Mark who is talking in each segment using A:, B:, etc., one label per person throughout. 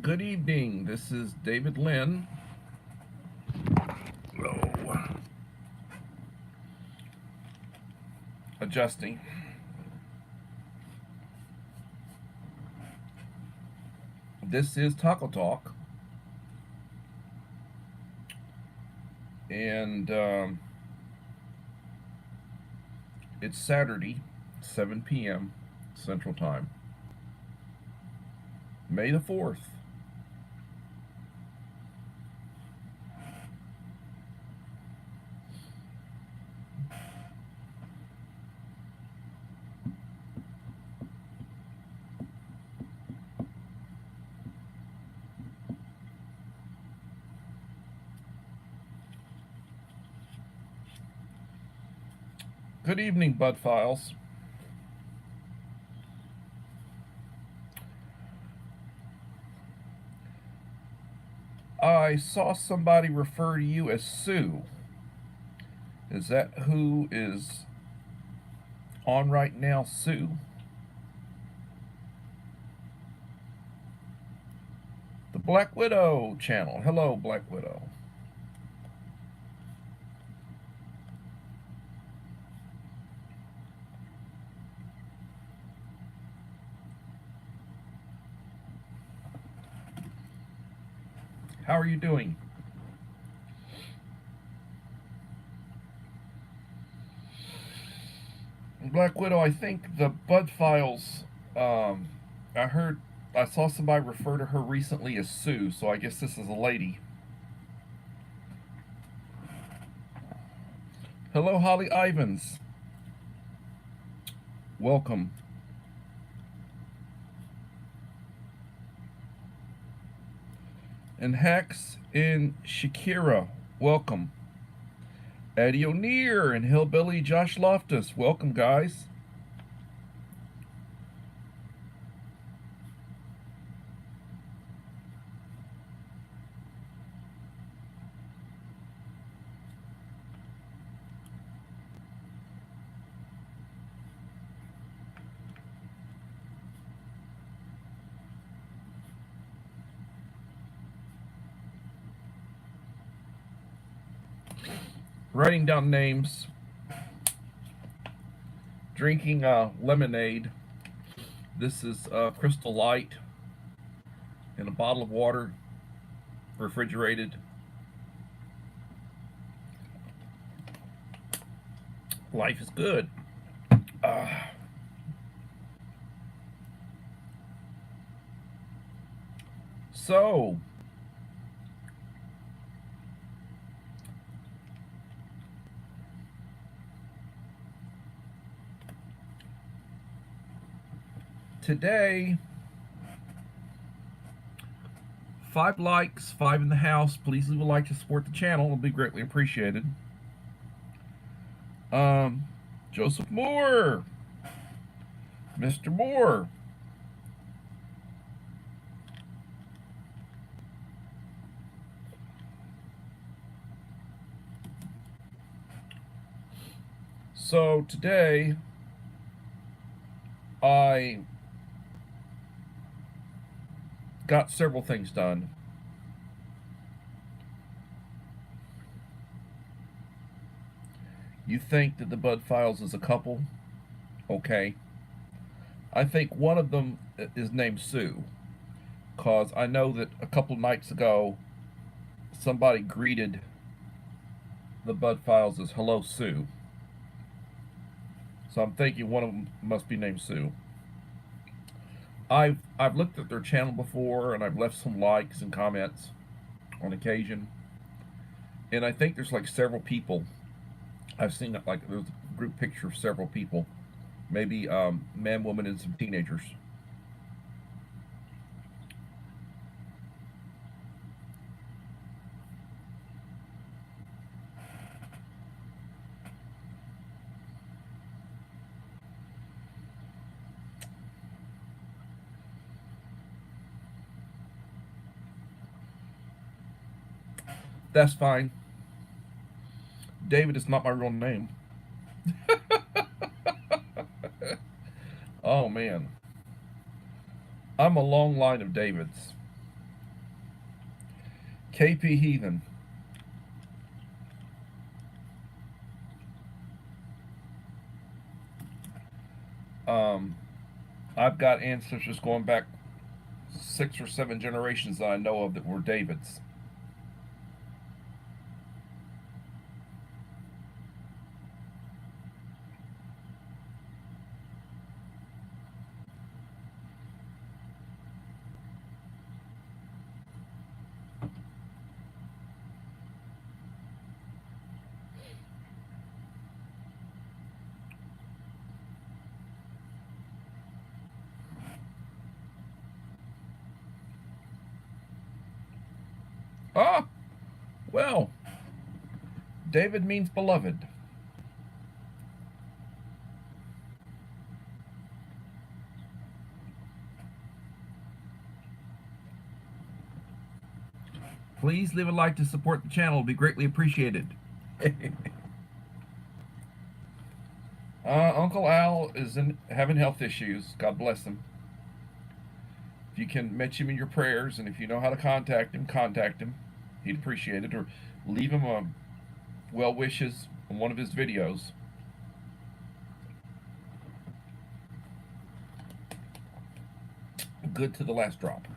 A: Good evening. This is David Lynn. Oh, adjusting. This is Taco Talk, and it's Saturday, 7 p.m. Central Time, May the 4th. Good evening, Bud Files. I saw somebody refer to you as Sue. Is that who is on right now, Sue? The Black Widow channel. Hello, Black Widow. How are you doing? Black Widow, I think the Bud Files, I saw somebody refer to her recently as Sue, so I guess this is a lady. Hello, Holly Ivans. Welcome. And Hex and Shakira, welcome. Eddie O'Neill and Hillbilly Josh Loftus, welcome, guys. Writing down names, drinking lemonade. This is Crystal Light in a bottle of water, refrigerated. Life is good. So, today, 5 likes, 5 in the house. Please leave a like to support the channel. It'll be greatly appreciated. Joseph Moore. Mr. Moore. So today, I got several things done. You think that the Bud Files is a couple? Okay. I think one of them is named Sue, because I know that a couple nights ago, somebody greeted the Bud Files as "Hello, Sue." So I'm thinking one of them must be named Sue. I've looked at their channel before, and I've left some likes and comments on occasion, and I think there's like several people. I've seen it, like there's a group picture of several people, maybe man, woman, and some teenagers. That's fine. David is not my real name. Oh man. I'm a long line of Davids. KP Heathen. I've got ancestors going back 6 or 7 generations that I know of that were Davids. Ah, well, David means beloved. Please leave a like to support the channel. It would be greatly appreciated. Uncle Al is having health issues. God bless him. If you can mention him in your prayers, and if you know how to contact him, contact him. He'd appreciate it. Or leave him a well wishes on one of his videos. Good to the last drop.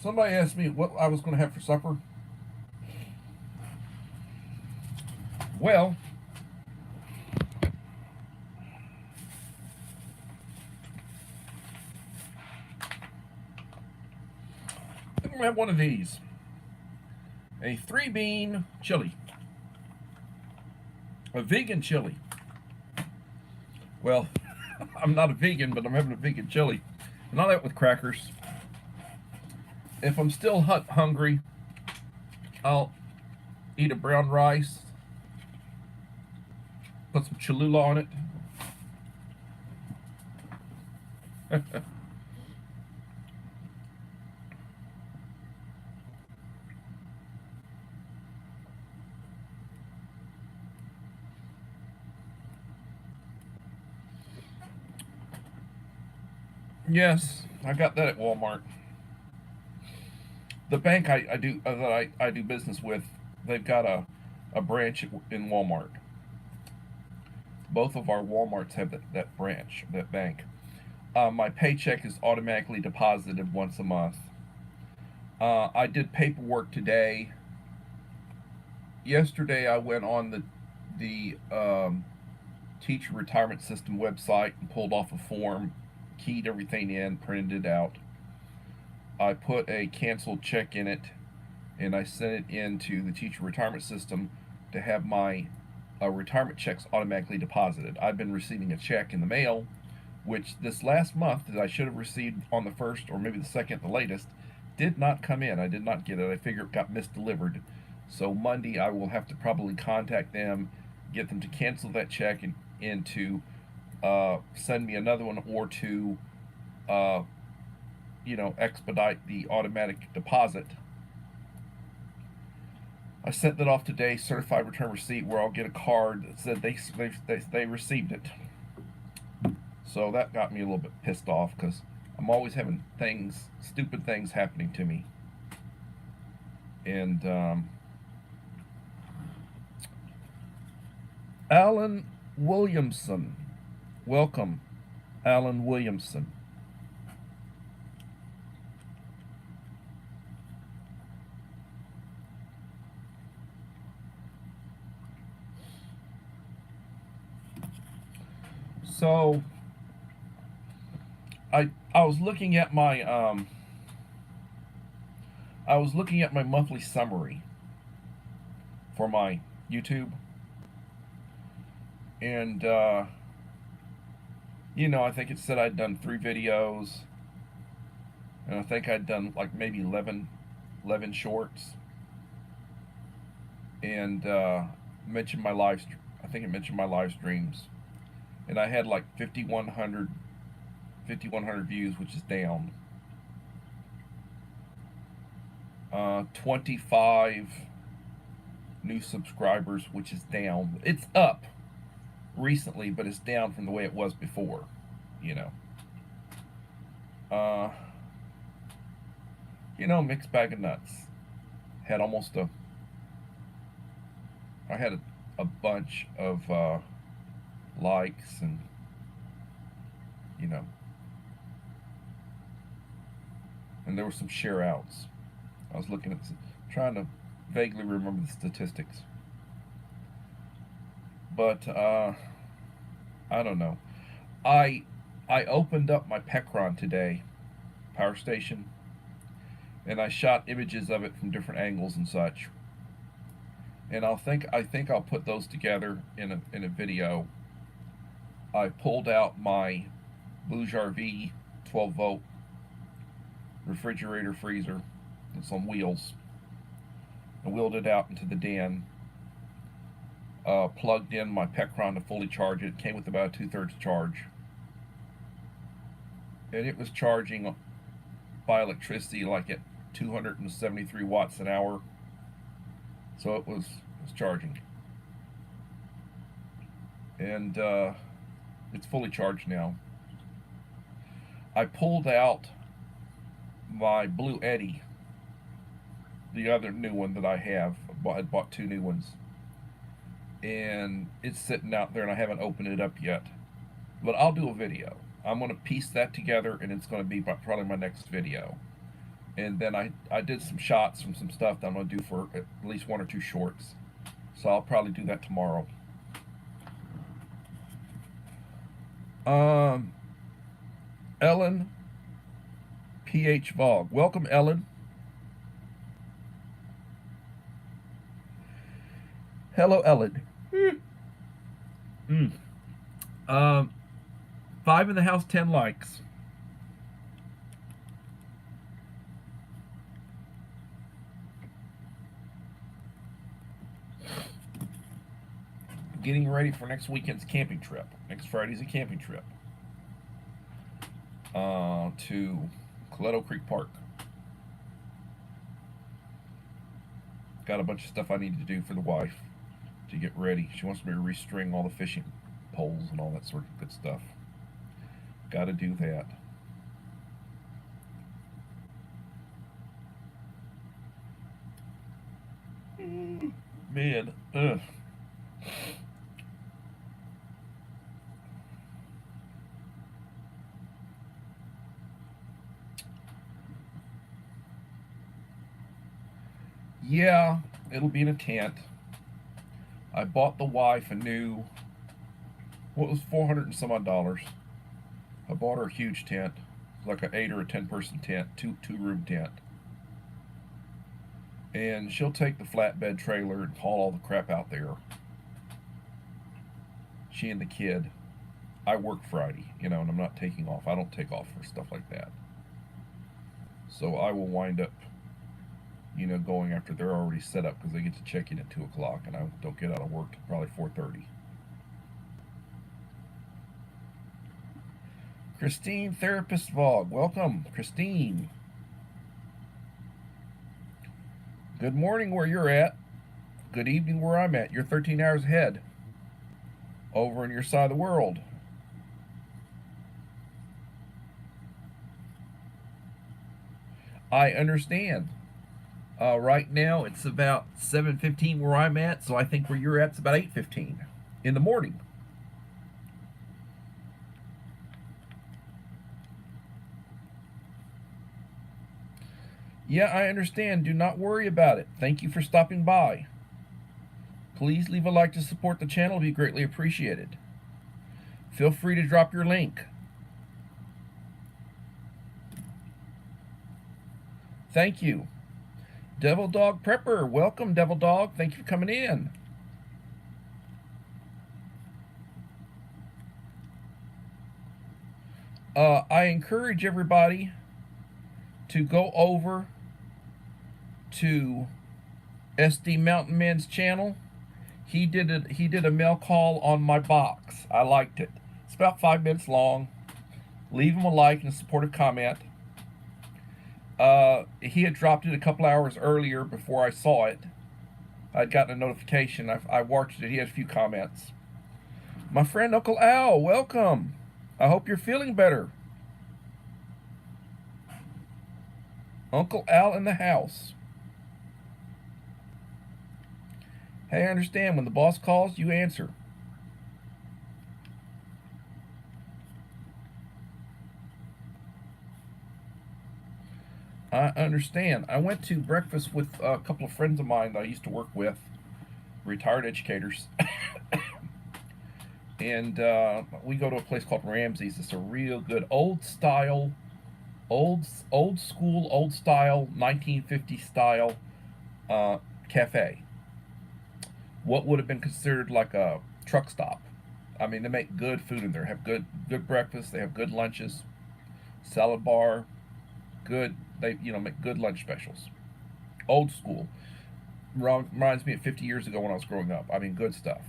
A: Somebody asked me what I was going to have for supper. Well, I'm going to have one of these. A 3-bean chili. A vegan chili. Well, I'm not a vegan, but I'm having a vegan chili. And I'll have it with crackers. If I'm still hungry, I'll eat a brown rice, put some Cholula on it. Yes, I got that at Walmart. The bank I do business with, they've got a branch in Walmart. Both of our Walmarts have that branch, that bank. My paycheck is automatically deposited once a month. I did paperwork today. Yesterday I went on the teacher retirement system website and pulled off a form, keyed everything in, printed it out. I put a canceled check in it, and I sent it into the teacher retirement system to have my retirement checks automatically deposited. I've been receiving a check in the mail, which this last month that I should have received on the 1st or maybe the 2nd, the latest, did not come in. I did not get it. I figure it got misdelivered. So Monday I will have to probably contact them, get them to cancel that check and to send me another one, or to expedite the automatic deposit. I sent that off today, certified return receipt, where I'll get a card that said they received it. So that got me a little bit pissed off, because I'm always having stupid things happening to me. And Alan Williamson, welcome, Alan Williamson. So I was looking at my monthly summary for my YouTube, and I think it said I'd done 3 videos, and I think I'd done like maybe 11 shorts, and mentioned my live. I think it mentioned my live streams, and I had like 5,100 views, which is down. 25 new subscribers, which is down. It's up recently, but it's down from the way it was before, Uh, mixed bag of nuts. Had almost a. I had a bunch of likes and you know, and there were some share outs. I was looking at, trying to vaguely remember the statistics, but I don't know. I I opened up my Pecron today, power station, and I shot images of it from different angles and such. And I think I'll put those together in a video. I pulled out my Bouge RV 12-volt refrigerator freezer that's on wheels and wheeled it out into the den. Plugged in my Pecron to fully charge it. It came with about a 2/3 charge. And it was charging by electricity like at 273 watts an hour. So it was charging. And it's fully charged now. I pulled out my Blue Eddy, the other new one that I have. I bought 2 new ones. And it's sitting out there and I haven't opened it up yet. But I'll do a video. I'm going to piece that together and it's going to be probably my next video. And then I did some shots from some stuff that I'm going to do for at least 1 or 2 shorts. So I'll probably do that tomorrow. Ellen PH Vog. Welcome, Ellen. Hello, Ellen. 5 in the house, 10 likes. Getting ready for next weekend's camping trip. Next Friday's a camping trip to Coletto Creek Park. Got a bunch of stuff I need to do for the wife to get ready. She wants me to restring all the fishing poles and all that sort of good stuff. Got to do that. Man, ugh. Yeah, it'll be in a tent. I bought the wife a new, what was $400 and some odd. I bought her a huge tent, like an 8 or a 10-person tent, two room tent. And she'll take the flatbed trailer and haul all the crap out there. She and the kid. I work Friday, and I'm not taking off. I don't take off for stuff like that. So I will wind up, going after they're already set up because they get to check in at 2 o'clock, and I don't get out of work till probably 4:30. Christine Therapist Vlog. Welcome, Christine. Good morning where you're at. Good evening where I'm at. You're 13 hours ahead over in your side of the world. I understand. Right now it's about 7:15 where I'm at, so I think where you're at it's about 8:15 in the morning. Yeah, I understand. Do not worry about it. Thank you for stopping by. Please leave a like to support the channel. It would be greatly appreciated. Feel free to drop your link. Thank you. Devil Dog Prepper. Welcome, Devil Dog. Thank you for coming in. I encourage everybody to go over to SD Mountain Man's channel. He did a mail call on my box. I liked it. It's about 5 minutes long. Leave him a like and a supportive comment. He had dropped it a couple hours earlier before I saw it. I'd gotten a notification. I watched it. He had a few comments. My friend Uncle Al, welcome. I hope you're feeling better. Uncle Al in the house. Hey, I understand. When the boss calls, you answer. I understand. I went to breakfast with a couple of friends of mine that I used to work with, retired educators, and we go to a place called Ramsey's. It's a real good old style, old school, old style, 1950 style cafe. What would have been considered like a truck stop. I mean, they make good food in there. Have good breakfast. They have good lunches, salad bar, good. They make good lunch specials. Old school. Reminds me of 50 years ago when I was growing up. I mean, good stuff.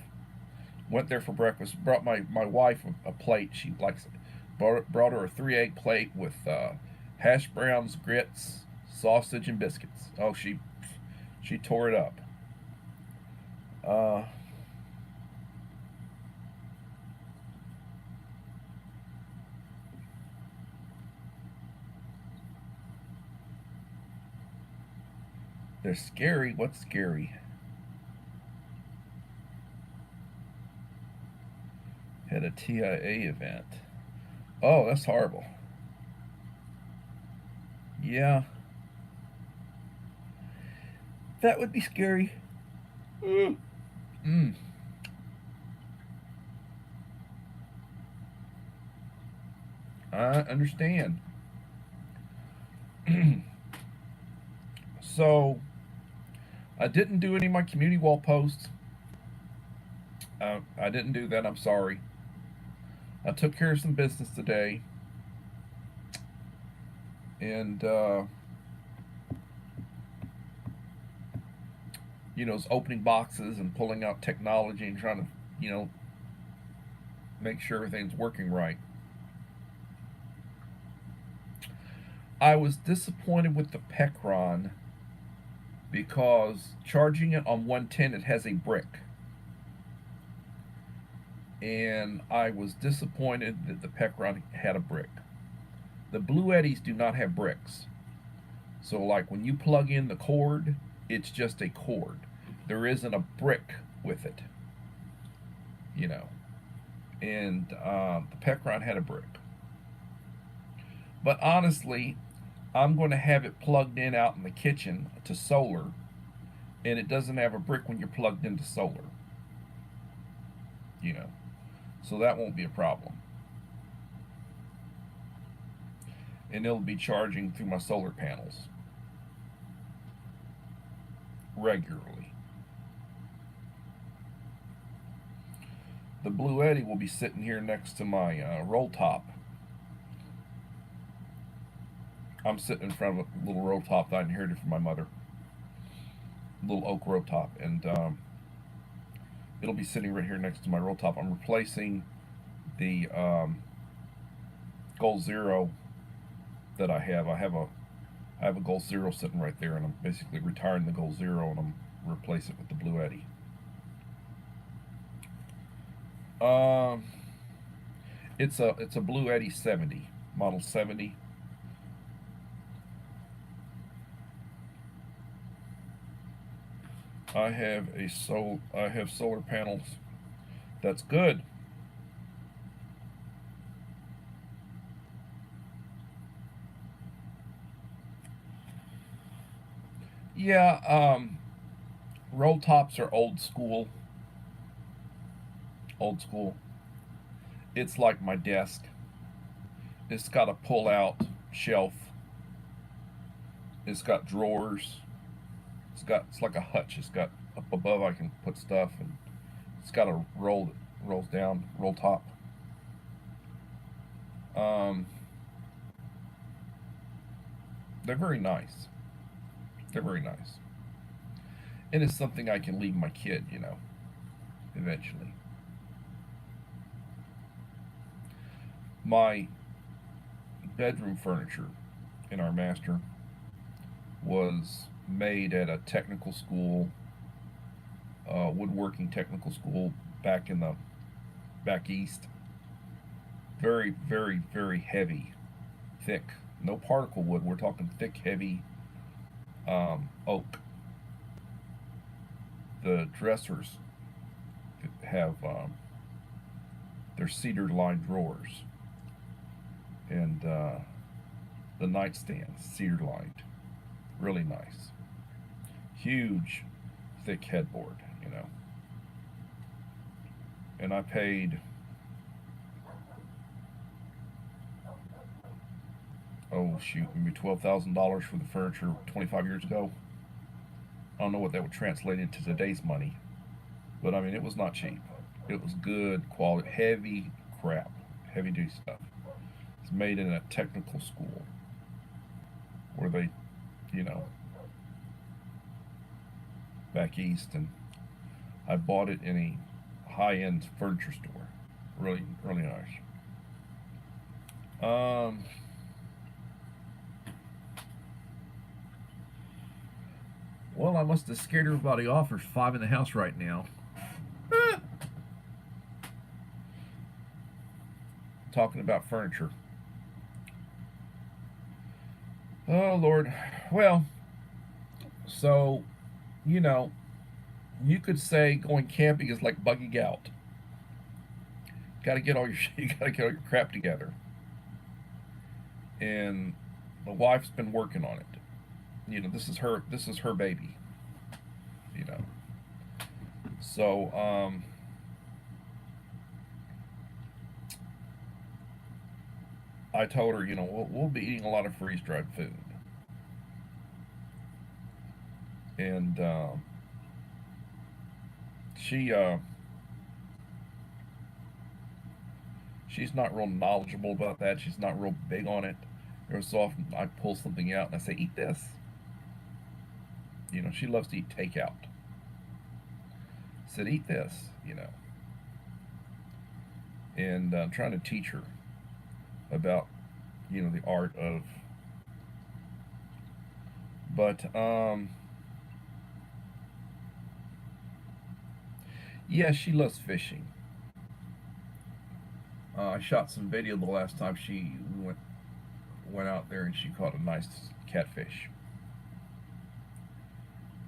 A: Went there for breakfast. Brought my wife a plate. She likes it. Brought her a 3-egg plate with hash browns, grits, sausage, and biscuits. Oh, she tore it up. Uh, they're scary. What's scary? Had a TIA event. Oh, that's horrible. Yeah, that would be scary. Mm. Mm. I understand. So I didn't do any of my community wall posts. I didn't do that. I'm sorry. I took care of some business today, and it's opening boxes and pulling out technology and trying to, make sure everything's working right. I was disappointed with the Pecron because charging it on 110, it has a brick. And I was disappointed that the Pecron had a brick. The Blue Eddies do not have bricks. So, like when you plug in the cord, it's just a cord. There isn't a brick with it, you know. And the Pecron had a brick. But honestly, I'm going to have it plugged in out in the kitchen to solar, and it doesn't have a brick when you're plugged into solar, you know. So that won't be a problem. And it'll be charging through my solar panels regularly. The Blue Eddy will be sitting here next to my roll top. I'm sitting in front of a little roll top that I inherited from my mother. Little oak roll top. And it'll be sitting right here next to my roll top. I'm replacing the Goal Zero that I have. I have a Goal Zero sitting right there, and I'm basically retiring the Goal Zero, and I'm replacing it with the Blue Eddy. It's a Blue Eddy 70, model 70. I have solar panels. That's good. Yeah, roll tops are old school. Old school. It's like my desk. It's got a pull out shelf. It's got drawers. It's like a hutch. It's got up above I can put stuff, and it's got a roll that rolls down, roll top. Um, they're very nice. They're very nice, and it's something I can leave my kid, eventually. My bedroom furniture in our master was made at a technical school, woodworking technical school back in the back east. Very, very, very heavy, thick. No particle wood. We're talking thick, heavy, oak. The dressers have they're cedar lined drawers, and the nightstands cedar lined, really nice, huge, thick headboard, you know. And I paid, oh shoot, maybe $12,000 for the furniture 25 years ago. I don't know what that would translate into today's money, but I mean, it was not cheap. It was good quality, heavy crap, heavy duty stuff. It's made in a technical school where they, you know, back east, and I bought it in a high-end furniture store. Really, really nice. Well, I must have scared everybody off. There's 5 in the house right now. Talking about furniture. Oh, Lord. Well, so, you know, you could say going camping is like bugging out. Got to get all your you got to get all your crap together. And the wife's been working on it. You know, this is her baby. You know. So, I told her, you know, we'll be eating a lot of freeze dried food. And she she's not real knowledgeable about that. She's not real big on it. Every so often I pull something out and I say, eat this. You know, she loves to eat takeout. I said, eat this, you know. And I'm trying to teach her about, you know, the art of. But, yeah, she loves fishing. I shot some video the last time we went out there, and she caught a nice catfish,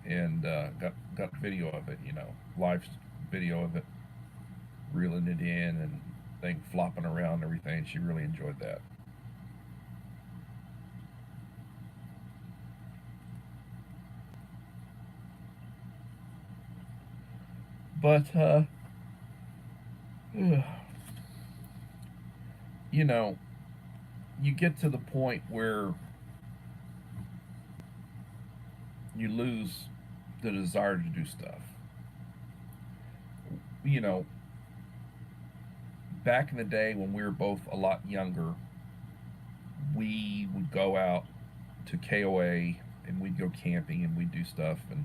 A: and got video of it, you know, live video of it, reeling it in and thing flopping around and everything. She really enjoyed that. But you know, you get to the point where you lose the desire to do stuff. You know, back in the day when we were both a lot younger, we would go out to KOA and we'd go camping and we'd do stuff, and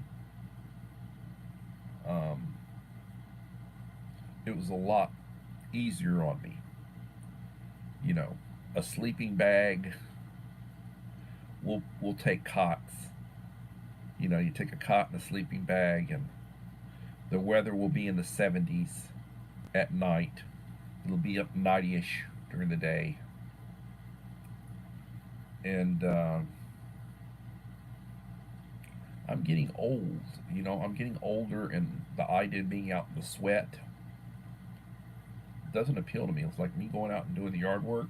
A: um, it was a lot easier on me. You know, a sleeping bag. We'll take cots. You know, you take a cot and a sleeping bag, and the weather will be in the 70s at night. It'll be up 90ish during the day, and I'm getting old. You know, I'm getting older, and the idea of being out in the sweat doesn't appeal to me. It's like me going out and doing the yard work.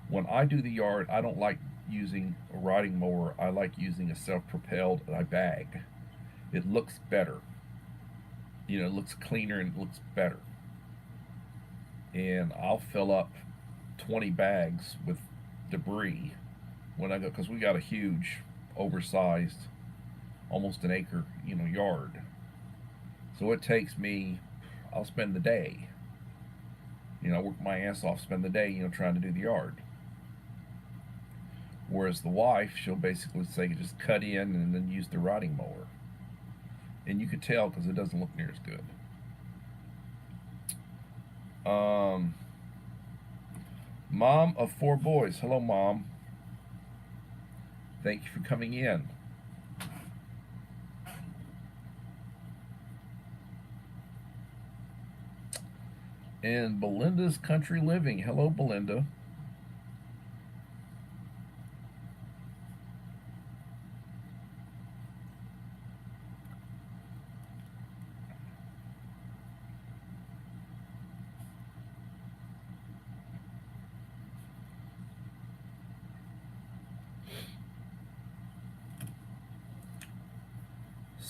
A: When I do the yard, I don't like using a riding mower. I like using a self-propelled bag. It looks better. You know, it looks cleaner and it looks better. And I'll fill up 20 bags with debris when I go, because we got a huge, oversized, almost an acre, you know, yard. So it takes me, I'll spend the day. You know, work my ass off, spend the day, you know, trying to do the yard. Whereas the wife, she'll basically say, just cut in and then use the riding mower. And you could tell because it doesn't look near as good. Mom of 4 boys. Hello, Mom. Thank you for coming in. And Belinda's Country Living. Hello, Belinda.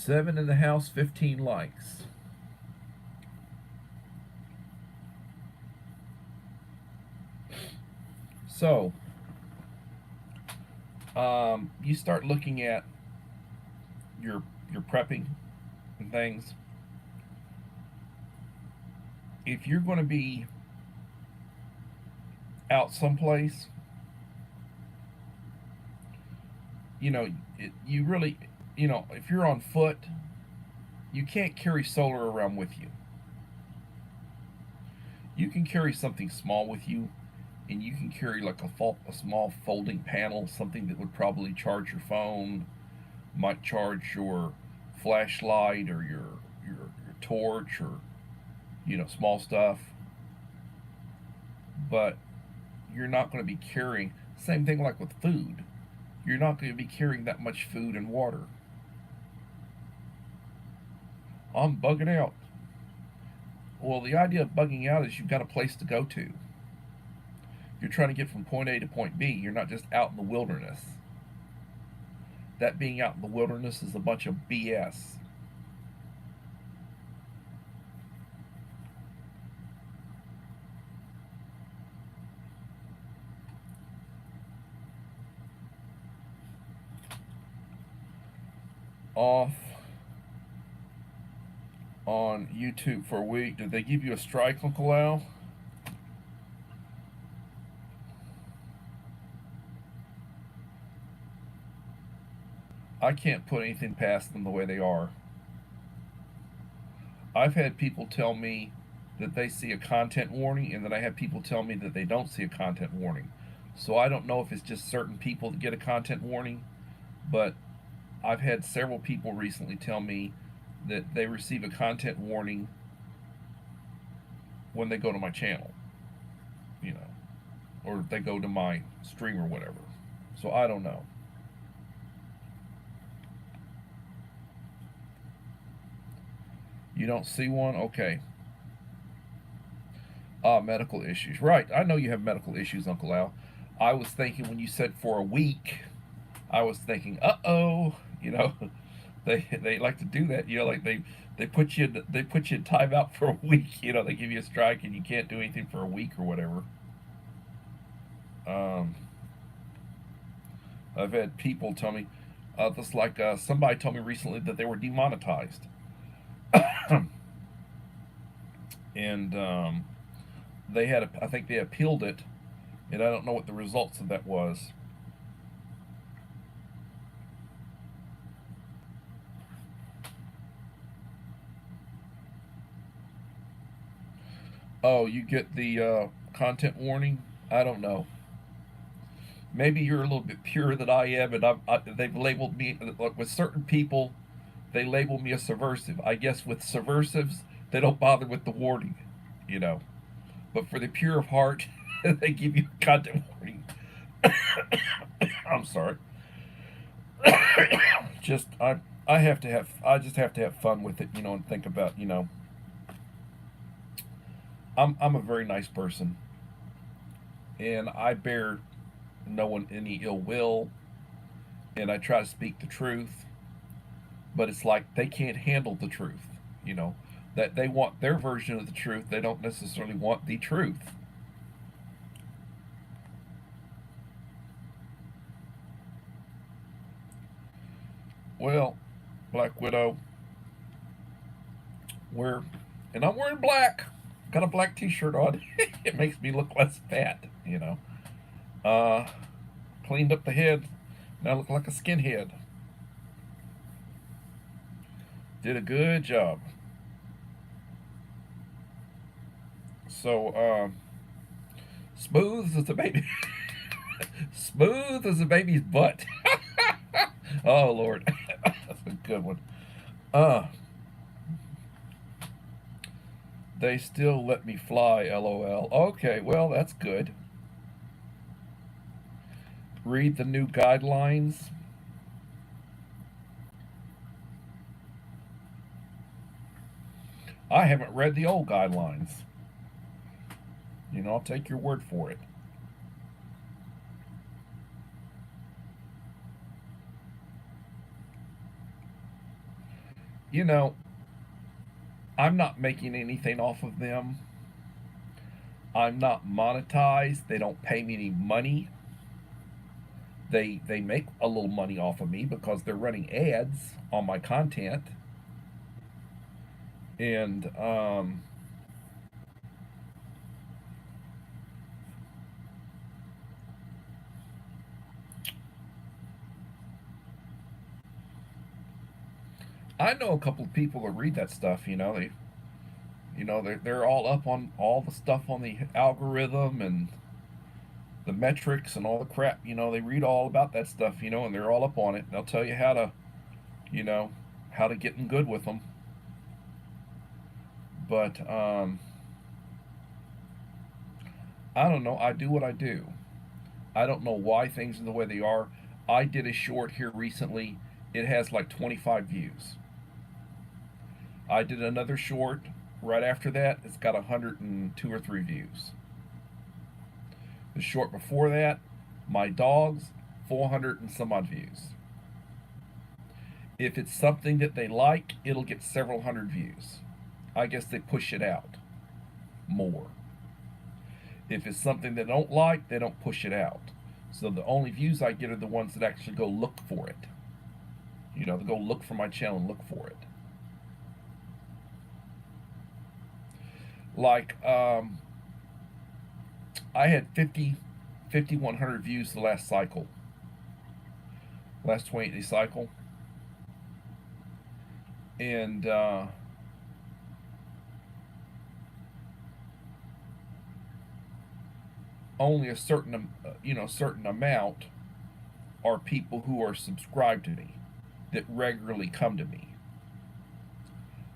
A: 7 in the house, 15 likes. So, you start looking at your prepping and things. If you're going to be out someplace, you really, if you're on foot, you can't carry solar around with you. You can carry something small with you, and you can carry like a small folding panel, something that would probably charge your phone, might charge your flashlight or your torch, or small stuff. But you're not going to be carrying, same thing like with food, you're not going to be carrying that much food and water. I'm bugging out. Well, the idea of bugging out is you've got a place to go to. You're trying to get from point A to point B. You're not just out in the wilderness. That being out in the wilderness is a bunch of BS. Off on YouTube for a week. Did they give you a strike, Uncle Al? I can't put anything past them the way they are. I've had people tell me that they see a content warning, and then I have people tell me that they don't see a content warning. So I don't know if it's just certain people that get a content warning, but I've had several people recently tell me that they receive a content warning when they go to my channel, or they go to my stream or whatever. So I don't know. You don't see one? Okay. Medical issues. Right. I know you have medical issues, Uncle Al. I was thinking when you said for a week, I was thinking, uh-oh, they like to do that, like they put you in timeout for a week, they give you a strike and you can't do anything for a week or whatever. I've had people tell me, just like somebody told me recently that they were demonetized. And I think they appealed it, and I don't know what the results of that was. Oh, you get the content warning? I don't know. Maybe you're a little bit purer than I am, and they've labeled me, like with certain people, they label me a subversive. I guess with subversives, they don't bother with the warning, you know. But for the pure of heart, they give you a content warning. I'm sorry. just I just have to have fun with it, and think about, I'm a very nice person, and I bear no one any ill will, and I try to speak the truth, but it's like they can't handle the truth, that they want their version of the truth. They don't necessarily want the truth. Well, Black Widow, and I'm wearing black. Got a black T-shirt on. It makes me look less fat. Uh, Cleaned up the head. Now I look like a skinhead. Did a good job. So, smooth as a baby. Smooth as a baby's butt. Oh, Lord. That's a good one. They still let me fly, LOL. Okay, well, that's good. Read the new guidelines. I haven't read the old guidelines. I'll take your word for it. You know, I'm not making anything off of them. I'm not monetized. They don't pay me any money. They make a little money off of me because they're running ads on my content. And I know a couple of people that read that stuff. They're all up on all the stuff on the algorithm and the metrics and all the crap. They read all about that stuff. And they're all up on it. They'll tell you you know, how to get in good with them. But I don't know. I do what I do. I don't know why things are the way they are. I did a short here recently. It has like 25 views. I did another short right after that. It's got 102 or 3 views. The short before that, my dogs, 400 and some odd views. If it's something that they like, it'll get several hundred views. I guess they push it out more. If it's something they don't like, they don't push it out. So the only views I get are the ones that actually go look for it. They go look for my channel and look for it. Like, I had 5,100 views the last cycle, last 28-day cycle. And only a certain amount are people who are subscribed to me that regularly come to me.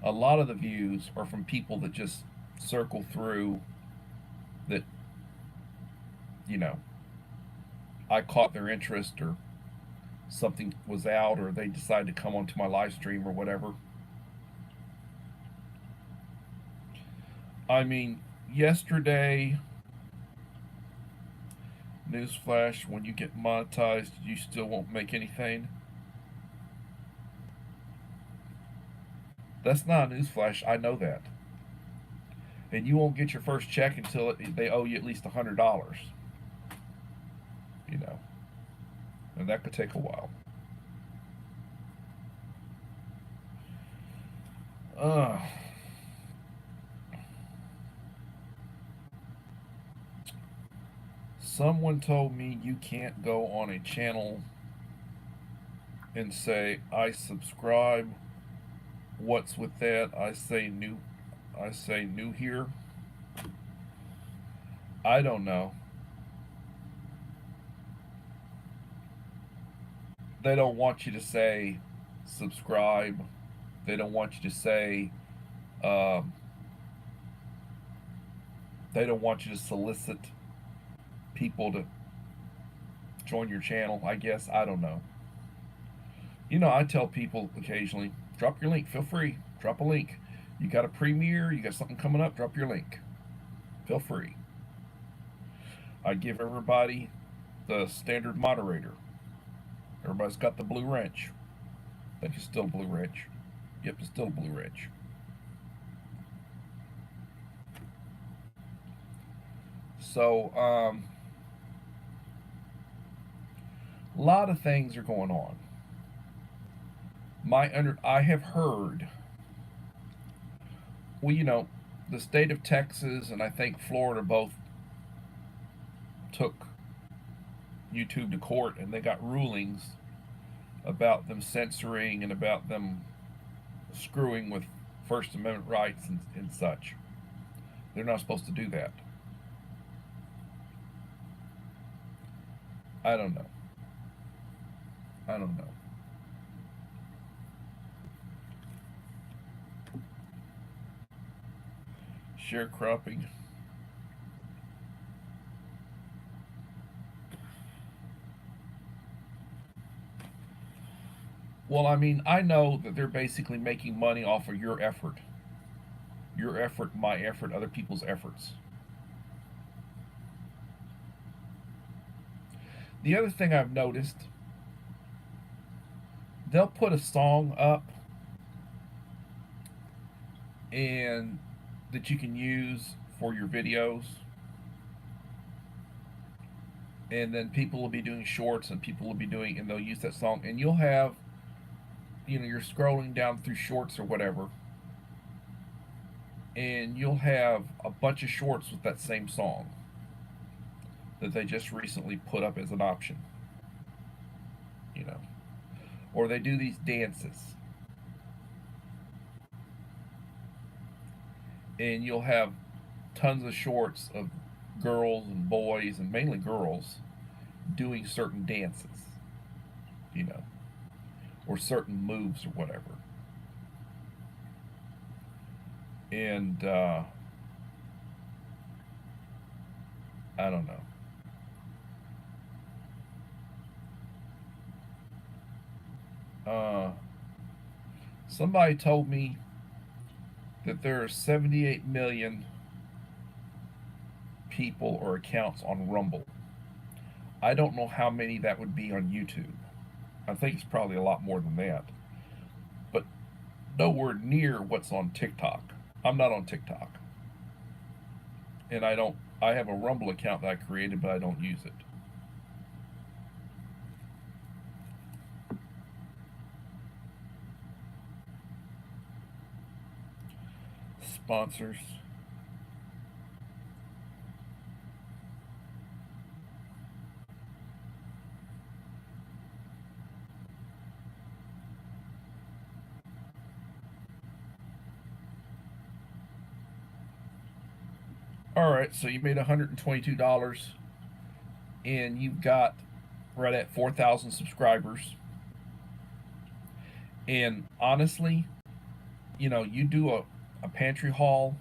A: A lot of the views are from people that just circle through, that you know I caught their interest, or something was out, or they decided to come onto my live stream or whatever. I mean, yesterday, newsflash, when you get monetized, you still won't make anything. That's not a newsflash. I know that. And you won't get your first check until they owe you at least $100. You know, and that could take a while. Uh, Someone told me you can't go on a channel and say, I subscribe. What's with that? I say new here. I don't know. They don't want you to say subscribe. They don't want you to say, um, they don't want you to solicit people to join your channel, I guess. I don't know. I tell people occasionally, drop your link. Feel free. Drop a link. You got a premiere, you got something coming up, drop your link. Feel free. I give everybody the standard moderator. Everybody's got the blue wrench. I think it's still a blue wrench. Yep, it's still a blue wrench. So, a lot of things are going on. I have heard, well, the state of Texas and I think Florida both took YouTube to court, and they got rulings about them censoring and about them screwing with First Amendment rights and such. They're not supposed to do that. I don't know. I don't know. Sharecropping. Well, I mean, I know that they're basically making money off of your effort. Your effort, my effort, other people's efforts. The other thing I've noticed, they'll put a song up and that you can use for your videos. And then people will be doing shorts, and people will be doing, and they'll use that song, and you'll have, you're scrolling down through shorts or whatever, and you'll have a bunch of shorts with that same song that they just recently put up as an option, you know. Or they do these dances, and you'll have tons of shorts of girls and boys, and mainly girls, doing certain dances, you know, or certain moves or whatever. And I don't know. Uh, Somebody told me that there are 78 million people or accounts on Rumble. I don't know how many that would be on YouTube. I think it's probably a lot more than that. But nowhere near what's on TikTok. I'm not on TikTok. And I have a Rumble account that I created, but I don't use it. Sponsors. All right, so you made $122, and you've got right at 4,000 subscribers. And honestly, you do a pantry haul.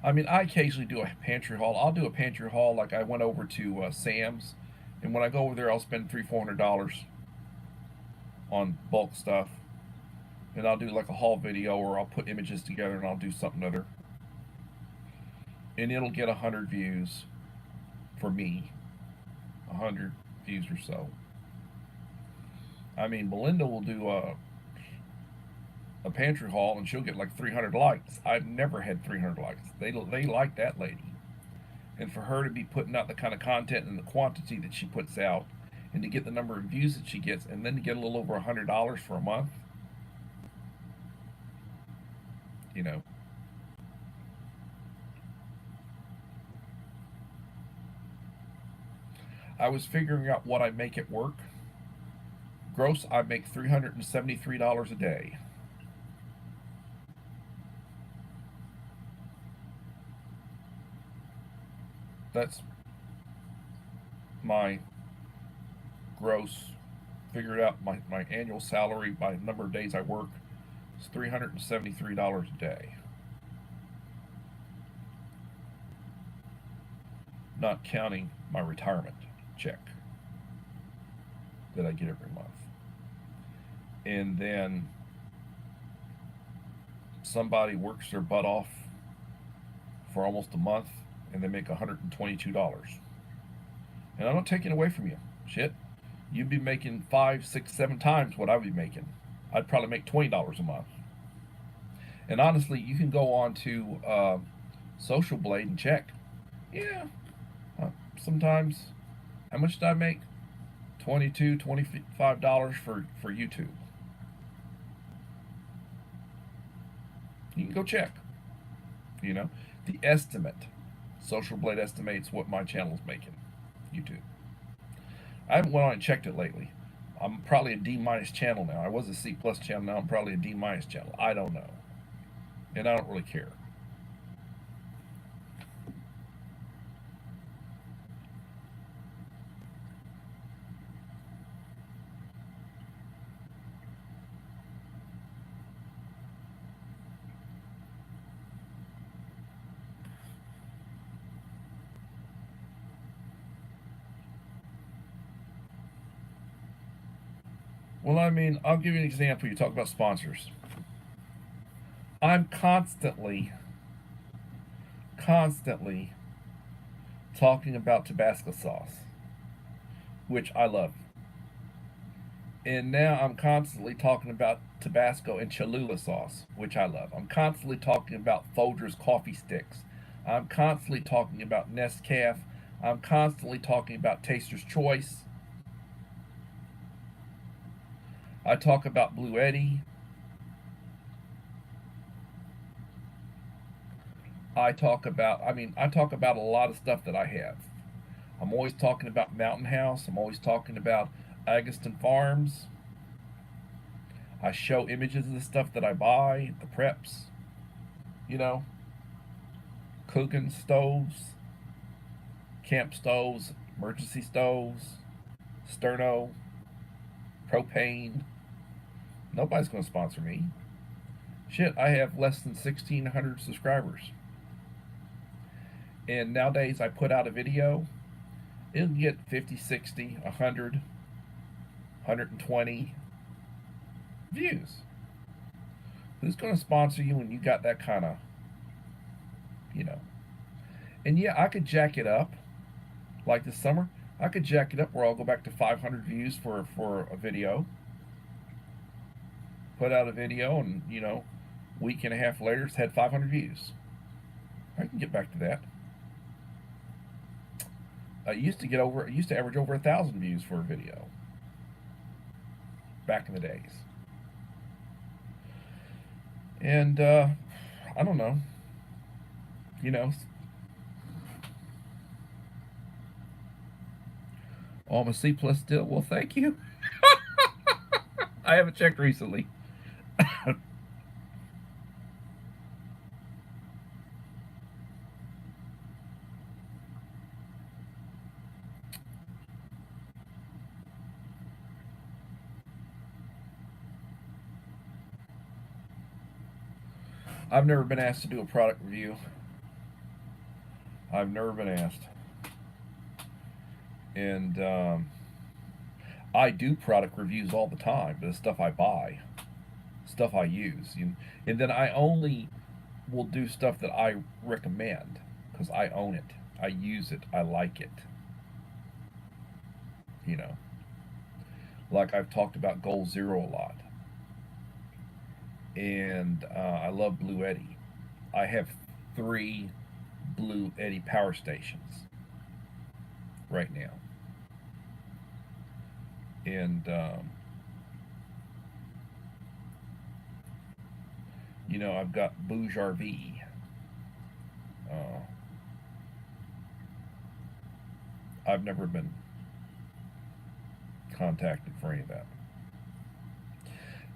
A: I mean, I occasionally do a pantry haul. I'll do a pantry haul, like I went over to Sam's, and when I go over there, I'll spend $300-400 on bulk stuff, and I'll do like a haul video, or I'll put images together, and I'll do something other, and it'll get 100 views for me, 100 views or so. I mean, Belinda will do a pantry haul, and she'll get like 300 likes. I've never had 300 likes. They like that lady. And for her to be putting out the kind of content and the quantity that she puts out, and to get the number of views that she gets, and then to get a little over $100 for a month, you know. I was figuring out what I make at work. Gross, I make $373 a day. That's my gross. Figured out my annual salary by the number of days I work is $373 a day. Not counting my retirement check that I get every month. And then somebody works their butt off for almost a month, and they make $122. And I'm not taking away from you. Shit. You'd be making 5, 6, 7 times what I'd be making. I'd probably make $20 a month. And honestly, you can go on to Social Blade and check. Yeah. Sometimes, how much did I make? $22, $25 for YouTube. You can go check. The estimate. Social Blade estimates what my channel's making. YouTube. I haven't went on and checked it lately. I'm probably a D minus channel now. I was a C plus channel. Now I'm probably a D minus channel. I don't know, and I don't really care. Well, I mean, I'll give you an example. You talk about sponsors. I'm constantly talking about Tabasco sauce, which I love. And now I'm constantly talking about Tabasco, and Cholula sauce, which I love. I'm constantly talking about Folgers coffee sticks. I'm constantly talking about Nescafe. I'm constantly talking about Taster's Choice. I talk about Blue Eddy. I talk about a lot of stuff that I have. I'm always talking about Mountain House. I'm always talking about Agustin Farms. I show images of the stuff that I buy, the preps, you know, cooking stoves, camp stoves, emergency stoves, sterno, propane. Nobody's going to sponsor me. Shit, I have less than 1,600 subscribers. And nowadays I put out a video, it'll get 50, 60, 100, 120 views. Who's going to sponsor you when you got that kind of, you know? And yeah, I could jack it up. Like this summer, I could jack it up where I'll go back to 500 views for a video. Put out a video, and week and a half later, it's had 500 views. I can get back to that. I used to average over 1,000 views for a video. Back in the days. And I don't know. Oh, I'm a C plus still. Well, thank you. I haven't checked recently. I've never been asked to do a product review. I've never been asked. And I do product reviews all the time, but it's stuff I buy, stuff I use. And then I only will do stuff that I recommend because I own it, I use it, I like it. Like I've talked about Goal Zero a lot. And I love Blue Eddy. I have 3 Blue Eddy power stations right now. And I've got Bouge RV. I've never been contacted for any of that.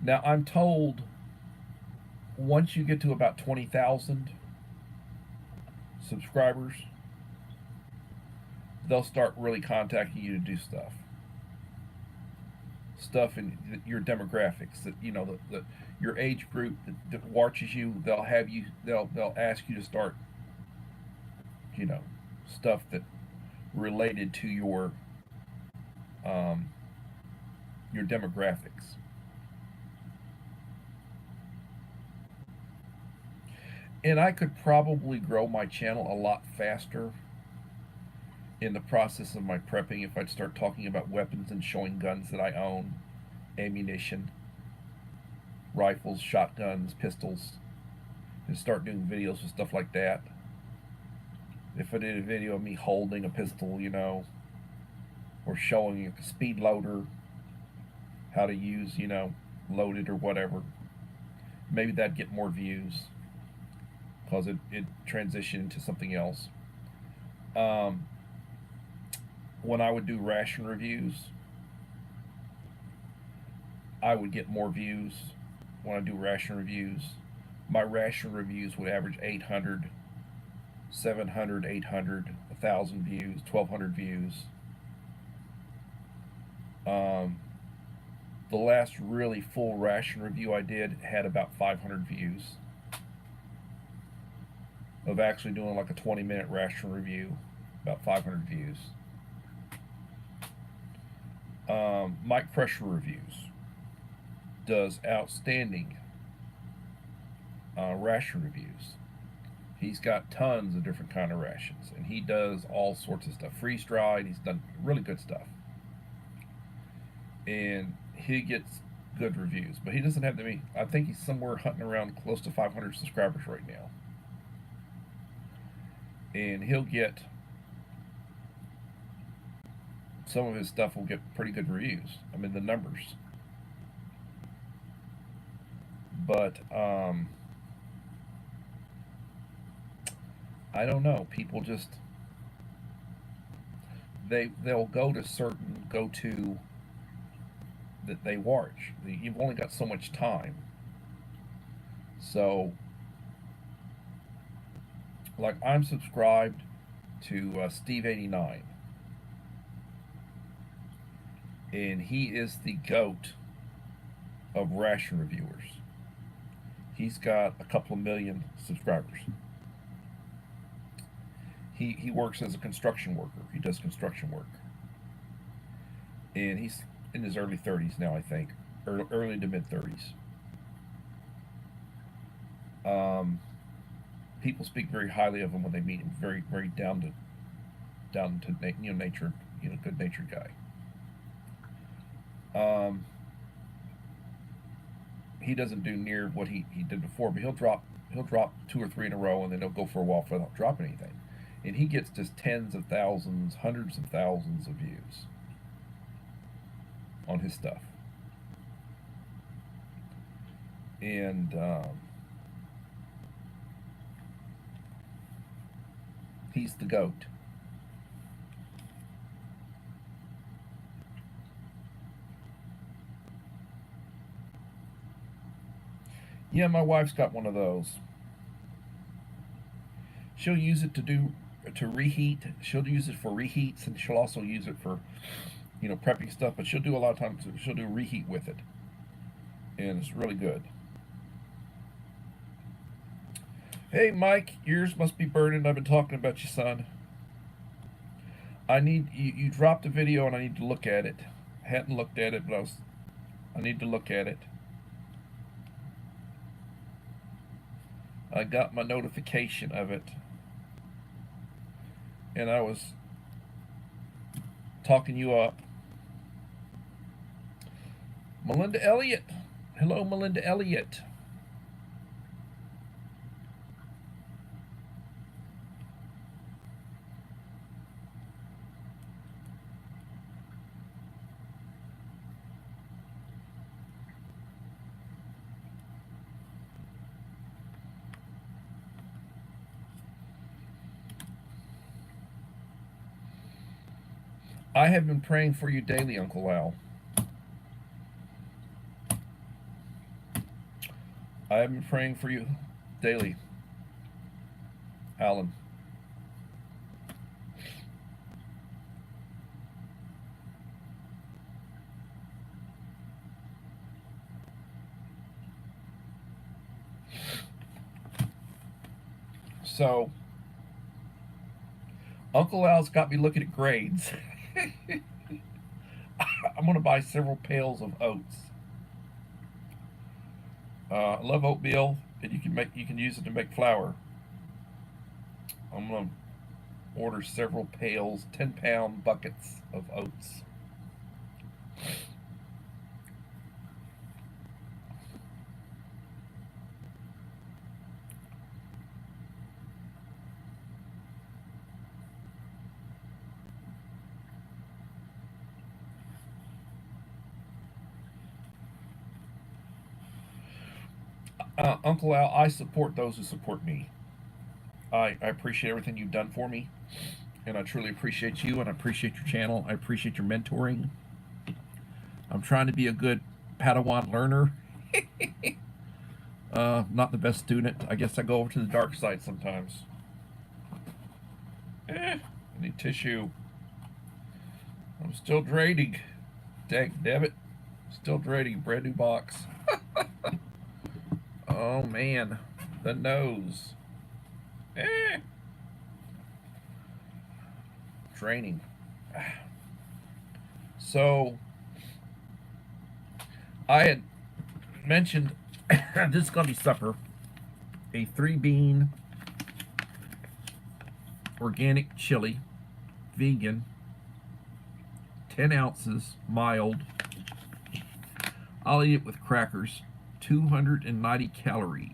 A: Now I'm told once you get to about 20,000 subscribers, they'll start really contacting you to do stuff in your demographics that your age group that watches you. They'll ask you to start stuff that related to your demographics. And I could probably grow my channel a lot faster in the process of my prepping if I'd start talking about weapons and showing guns that I own, ammunition, rifles, shotguns, pistols, and start doing videos with stuff like that. If I did a video of me holding a pistol, or showing a speed loader, how to use, load it or whatever, maybe that'd get more views because it transitioned to something else. When I would do ration reviews, I would get more views when I do ration reviews. My ration reviews would average 800, 700, 800, 1,000 views, 1,200 views. The last really full ration review I did had about 500 views of actually doing like a 20-minute ration review, about 500 views. Mike Pressure Reviews does outstanding ration reviews. He's got tons of different kind of rations, and he does all sorts of stuff. Freeze dried, he's done really good stuff. And he gets good reviews, but he doesn't have that many. I think he's somewhere hunting around close to 500 subscribers right now, and he'll get some of his stuff will get pretty good reviews. I mean the numbers, but I don't know. People just they'll go to certain go to that they watch. You've only got so much time, so like I'm subscribed to Steve89, and he is the GOAT of ration reviewers. He's got a couple of million subscribers. He works as a construction worker. He does construction work, and he's in his early 30s now, I think, early to mid 30s. People speak very highly of him when they meet him. Very, very down to nature, good natured guy. He doesn't do near what he did before, but he'll drop 2 or 3 in a row, and then he'll go for a while without dropping anything, and he gets just tens of thousands, hundreds of thousands of views on his stuff, and he's the GOAT. Yeah, my wife's got one of those. She'll use it to reheat. She'll use it for reheats, and she'll also use it for, prepping stuff. But she'll do a lot of times. She'll do reheat with it, and it's really good. Hey, Mike, yours must be burning. I've been talking about you, son. I need you dropped a video, and I need to look at it. I hadn't looked at it, but I need to look at it. I got my notification of it, and I was talking you up. Melinda Elliott. Hello, Melinda Elliott. I have been praying for you daily, Uncle Al. I have been praying for you daily, Alan. So, Uncle Al's got me looking at grades. I'm going to buy several pails of oats. I love oatmeal, and you can use it to make flour. I'm going to order several pails, 10-pound buckets of oats. Uncle Al, I support those who support me. I appreciate everything you've done for me, and I truly appreciate you, and I appreciate your channel. I appreciate your mentoring. I'm trying to be a good Padawan learner. Not the best student. I guess I go over to the dark side sometimes. I need tissue. I'm still draining. Dang it. Still draining. Brand new box. Oh man, the nose. Draining. So, I had mentioned this is going to be supper. A 3-bean organic chili, vegan, 10 ounces, mild. I'll eat it with crackers. 290 calories.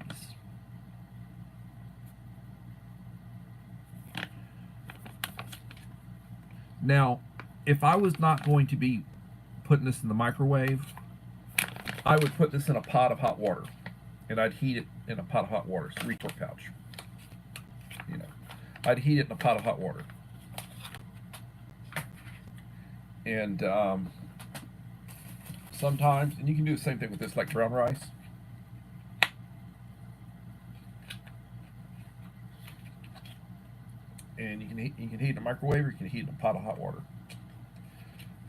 A: Now, if I was not going to be putting this in the microwave, I would put this in a pot of hot water, and I'd heat it in a pot of hot water. It's a retort pouch. You know, I'd heat it in a pot of hot water, and sometimes, and you can do the same thing with this, like brown rice. And you can heat it in a microwave, or you can heat it in a pot of hot water.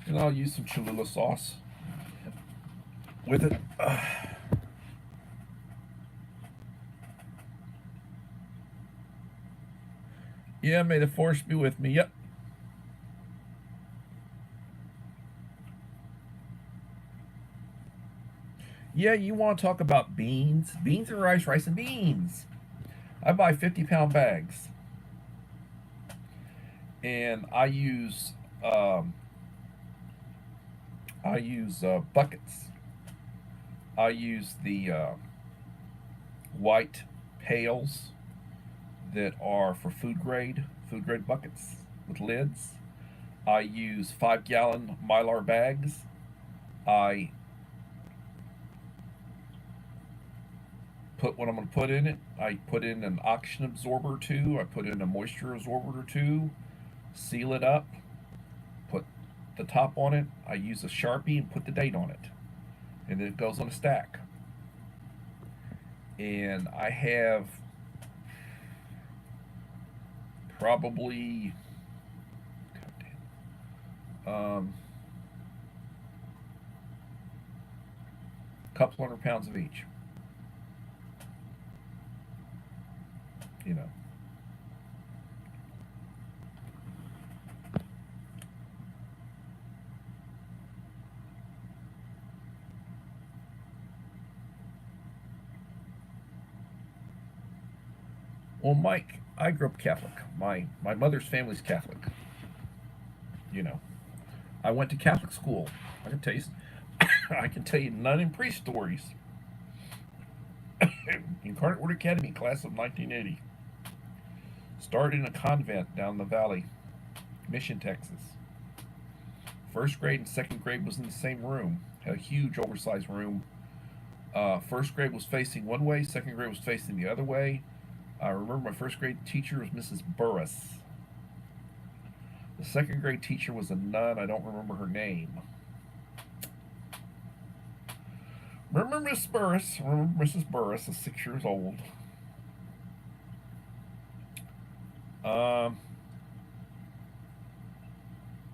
A: And I'll use some Cholula sauce with it. Yeah, may the force be with me. Yep. Yeah, you want to talk about beans? Beans and rice, rice and beans. I buy 50-pound bags, and I use buckets. I use the white pails that are for food grade buckets with lids. I use 5-gallon Mylar bags. I put what I'm going to put in it. I put in an oxygen absorber or two. I put in a moisture absorber or two. Seal it up. Put the top on it. I use a Sharpie and put the date on it. And then it goes on a stack. And I have probably a couple £100 of each. You know. Well, Mike, I grew up Catholic. My mother's family's Catholic. You know, I went to Catholic school. I can tell you, I can tell you nun and priest stories. Incarnate Word Academy, class of 1980. Started in a convent down the valley, Mission, Texas. First grade and second grade was in the same room. Had a huge, oversized room. First grade was facing one way. Second grade was facing the other way. I remember my first grade teacher was Mrs. Burris. The second grade teacher was a nun. I don't remember her name. Remember Miss Burris? Remember Mrs. Burris is 6 years old.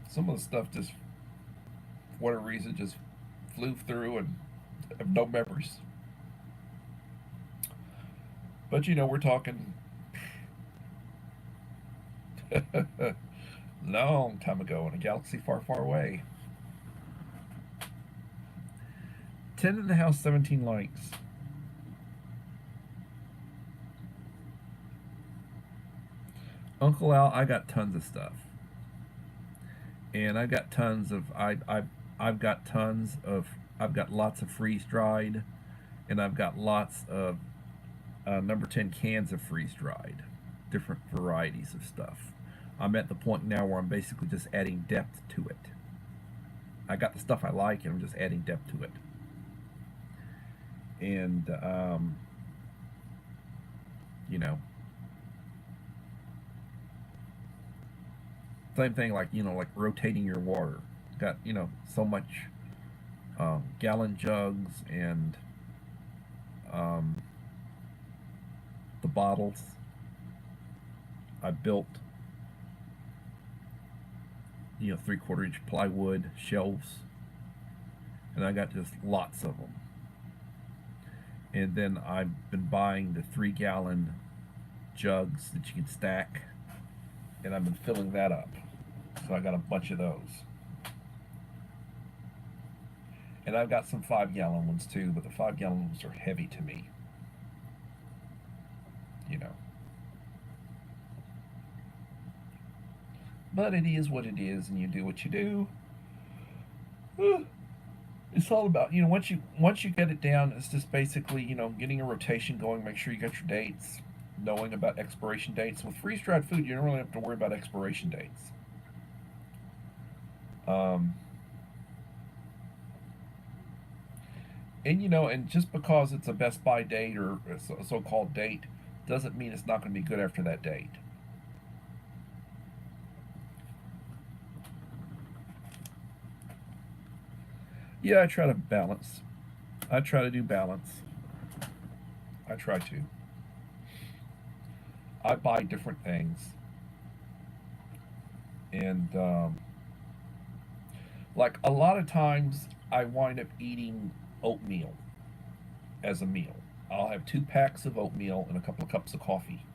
A: Some of the stuff just, for whatever reason, just flew through and I have no memories. But you know, we're talking long time ago in a galaxy far, far away. 10 in the house, 17 likes. Uncle Al, I got tons of stuff, and I've got tons of I've got tons of I've got lots of freeze dried, and I've got lots of number 10 cans of freeze dried, different varieties of stuff. I'm at the point now where I'm basically just adding depth to it. I got the stuff I like, and I'm just adding depth to it. And you know, same thing, like, you know, like rotating your water. Got, you know, so much gallon jugs and the bottles. I built, you know, 3/4 inch plywood shelves, and I got just lots of them. And then I've been buying the 3-gallon jugs that you can stack, and I've been filling that up. So I got a bunch of those. And I've got some 5-gallon ones too, but the 5-gallon ones are heavy to me. You know. But it is what it is, and you do what you do. It's all about, you know, once you get it down, it's just basically, you know, getting a rotation going. Make sure you got your dates, knowing about expiration dates. With freeze dried food, you don't really have to worry about expiration dates. Um, and you know, and just because it's a best by date or a so-called date, doesn't mean it's not going to be good after that date. Yeah, I try to balance. I try to do balance. I try to. I buy different things, and like a lot of times, I wind up eating oatmeal as a meal. I'll have 2 packs of oatmeal and a couple of cups of coffee,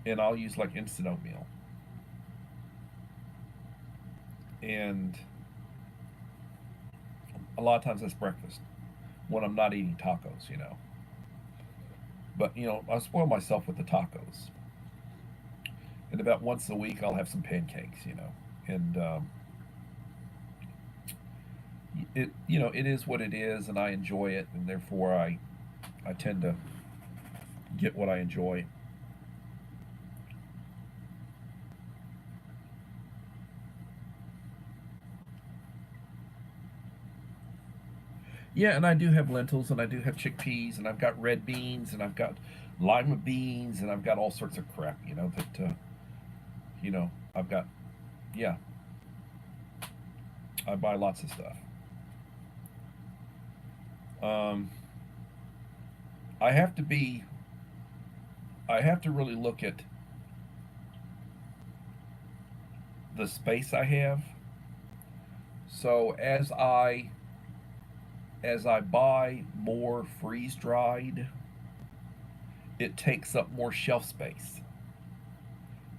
A: and I'll use like instant oatmeal. And a lot of times that's breakfast when I'm not eating tacos, you know. But you know, I spoil myself with the tacos, and about once a week I'll have some pancakes, you know. And it, you know, it is what it is, and I enjoy it, and therefore I tend to get what I enjoy. Yeah, and I do have lentils, and I do have chickpeas, and I've got red beans, and I've got lima beans, and I've got all sorts of crap, you know, that you know, I've got, yeah, I buy lots of stuff. Um, I have to be, I have to really look at the space I have. So as I buy more freeze dried, it takes up more shelf space.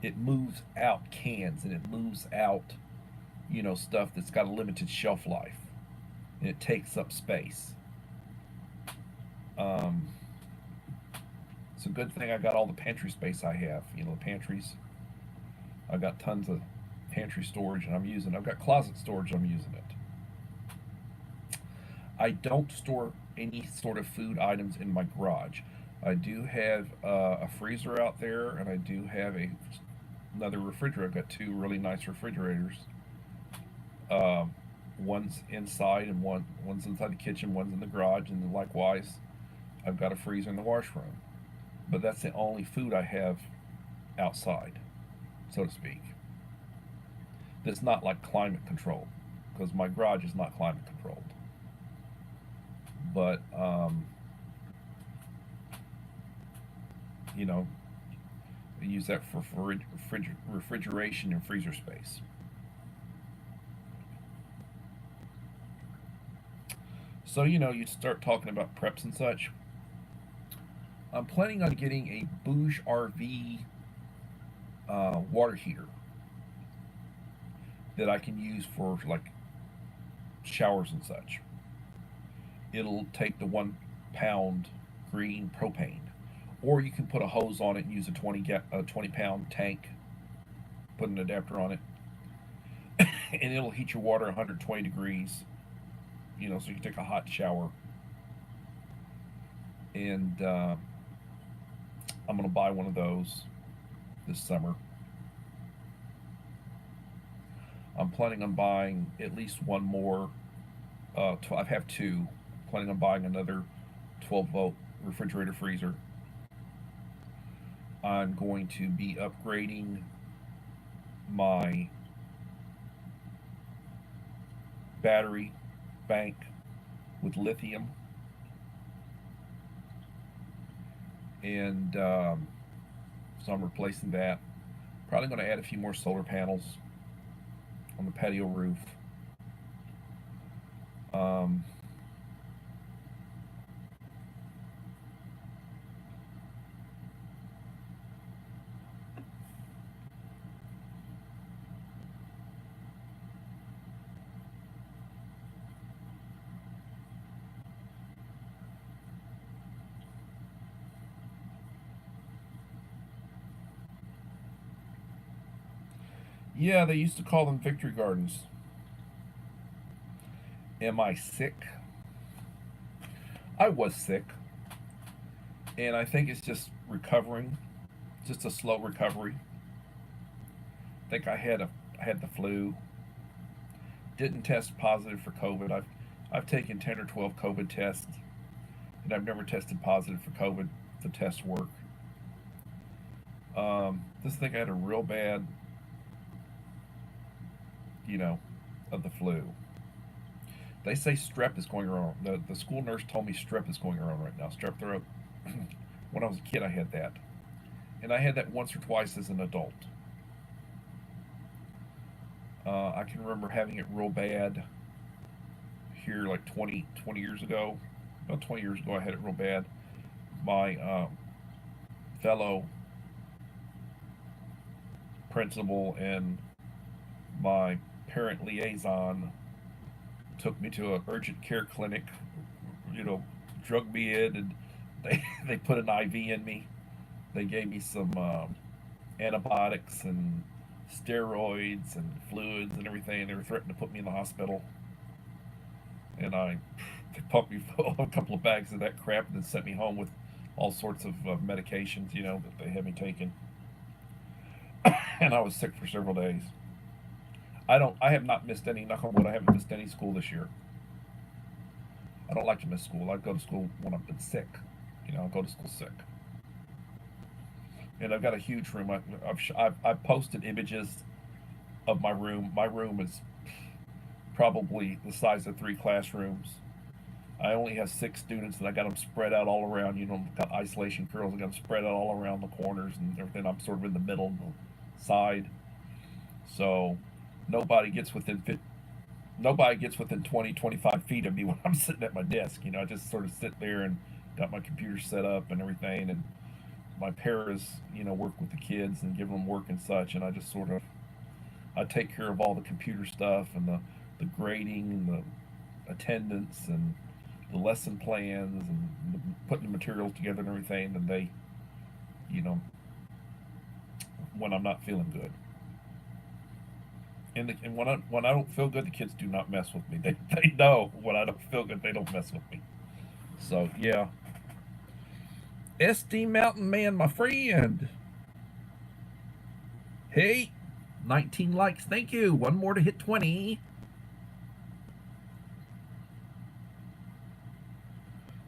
A: It moves out cans and it moves out, you know, stuff that's got a limited shelf life, and it takes up space. Um, it's a good thing I got all the pantry space I have. You know, the pantries. I've got tons of pantry storage, and I've got closet storage. I'm using it. I don't store any sort of food items in my garage. I do have a freezer out there, and I do have another refrigerator. I've got 2 really nice refrigerators. Um, one's inside, and one's inside the kitchen. One's in the garage, and likewise, I've got a freezer in the washroom. But that's the only food I have outside, so to speak. That's not like climate controlled, because my garage is not climate controlled. But you know, I use that for refrigeration and freezer space. So you know, you start talking about preps and such. I'm planning on getting a Bouge RV water heater that I can use for like showers and such. It'll take the 1 pound green propane, or you can put a hose on it and use a 20 pound tank, put an adapter on it, and it'll heat your water 120 degrees. You know, so you can take a hot shower. And I'm gonna buy one of those this summer. I'm planning on buying at least one more. I have two. Planning on buying another 12-volt refrigerator freezer. I'm going to be upgrading my battery bank with lithium, and so I'm replacing that. Probably going to add a few more solar panels on the patio roof. Um, yeah, they used to call them victory gardens. Am I sick? I was sick, and I think it's just recovering, just a slow recovery. I think I had the flu. Didn't test positive for COVID. I've taken 10 or 12 COVID tests, and I've never tested positive for COVID. The tests work. This thing I had a real bad, you know, of the flu. They say strep is going around. The school nurse told me strep is going around right now. Strep throat. When I was a kid, I had that, and I had that once or twice as an adult. I can remember having it real bad here like 20 years ago. About 20 years ago, I had it real bad. My fellow principal and my parent liaison took me to an urgent care clinic, drug me in, and they put an IV in me. They gave me some antibiotics and steroids and fluids and everything. They were threatening to put me in the hospital, and they pumped me full of a couple of bags of that crap and then sent me home with all sorts of medications, that they had me taking. And I was sick for several days. I have not missed any, knock on wood, I haven't missed any school this year. I don't like to miss school. I go to school when I've been sick. I go to school sick. And I've got a huge room. I've posted images of my room. My room is probably the size of 3 classrooms. I only have 6 students, and I got them spread out all around. Got isolation curls. I got them spread out all around the corners and everything. I'm sort of in the middle, the side. So nobody gets within 20, 25 feet of me when I'm sitting at my desk. I just sort of sit there and got my computer set up and everything, and my paras, work with the kids and give them work and such, and I just sort of, I take care of all the computer stuff and the grading and the attendance and the lesson plans and putting the materials together and everything, and they, when I'm not feeling good. And when I don't feel good, the kids do not mess with me. They know when I don't feel good, they don't mess with me. So yeah. SD Mountain Man, my friend. Hey, 19 likes. Thank you. One more to hit 20.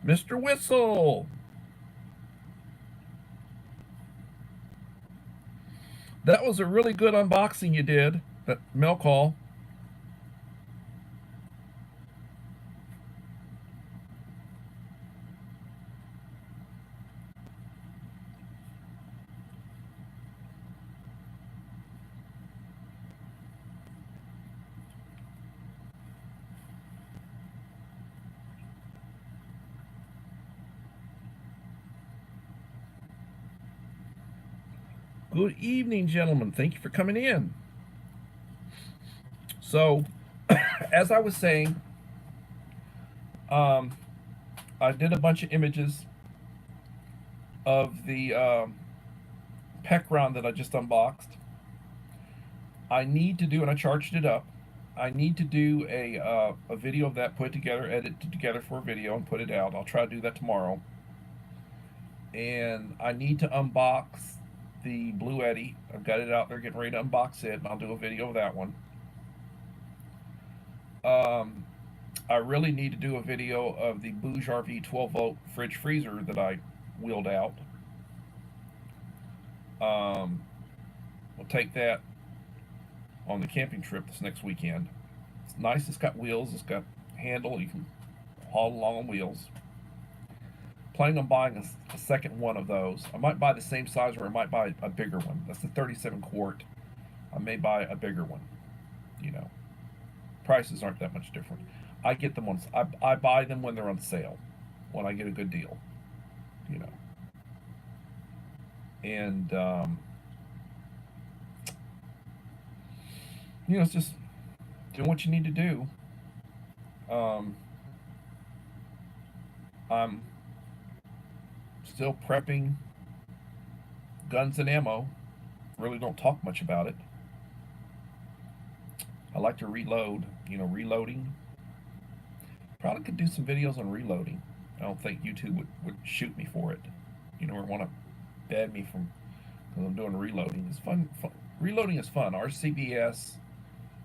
A: Mr. Whistle. That was a really good unboxing you did. That mail call. Good evening, gentlemen. Thank you for coming in. So, as I was saying, I did a bunch of images of the Peck round that I just unboxed. I need to do, and I charged it up. I need to do a video of that, put it together, edit it together for a video, and put it out. I'll try to do that tomorrow. And I need to unbox the Blue Eddy. I've got it out there, getting ready to unbox it, and I'll do a video of that one. I really need to do a video of the Bouge RV 12-volt fridge freezer that I wheeled out. We'll take that on the camping trip this next weekend. It's nice. It's got wheels. It's got handle. You can haul along on wheels. Planning on buying a second one of those. I might buy the same size, or I might buy a bigger one. That's the 37 quart. I may buy a bigger one. Prices aren't that much different. I get them I buy them when they're on sale, when I get a good deal. And it's just doing what you need to do. I'm still prepping guns and ammo. Really don't talk much about it. I like to reload, reloading. Probably could do some videos on reloading. I don't think YouTube would shoot me for it, or want to ban me from because I'm doing reloading. It's fun. Reloading is fun. RCBS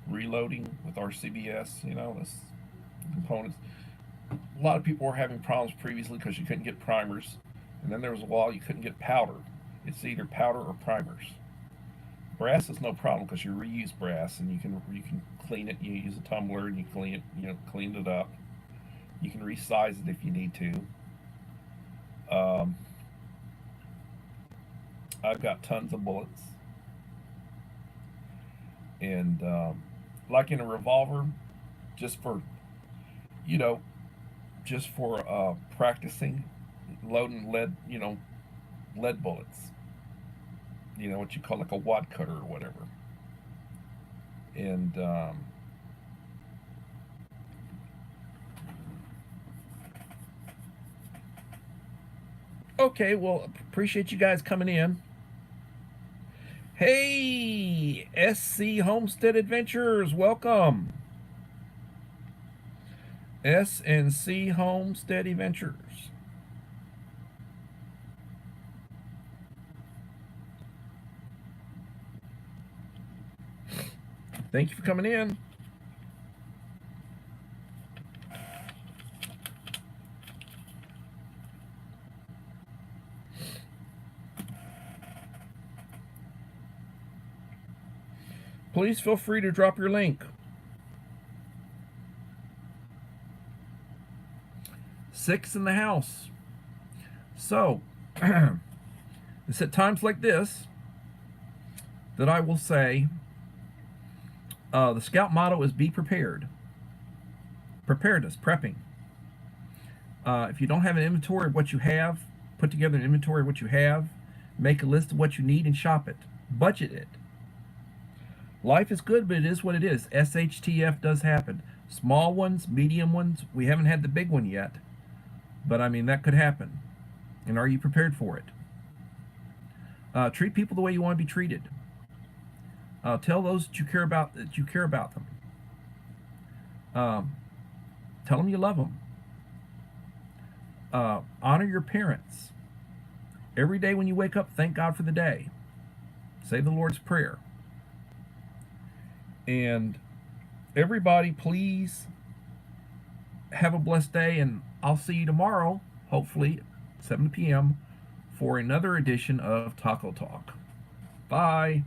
A: reloading with RCBS, this components. A lot of people were having problems previously because you couldn't get primers, and then there was a while you couldn't get powder. It's either powder or primers. Brass is no problem because you reuse brass and you can clean it. You use a tumbler and you clean it. Clean it up. You can resize it if you need to. I've got tons of bullets, and like in a revolver, just for you know, just for practicing loading lead bullets. What you call like a wad cutter or whatever. And okay, well, appreciate you guys coming in. Hey, SC Homestead Adventures, welcome. S&C Homestead Adventures. Thank you for coming in. Please feel free to drop your link. 6 in the house. So, it's at times like this that I will say, the Scout motto is be prepared. Preparedness, prepping. If you don't have an inventory of what you have, put together an inventory of what you have, make a list of what you need and shop it. Budget it. Life is good, but it is what it is. SHTF does happen. Small ones, medium ones. We haven't had the big one yet. But I mean, that could happen. And are you prepared for it? Treat people the way you want to be treated. Tell those that you care about them. Tell them you love them. Honor your parents. Every day when you wake up, thank God for the day. Say the Lord's Prayer. And everybody, please have a blessed day, and I'll see you tomorrow, hopefully, 7 p.m., for another edition of Taco Talk. Bye.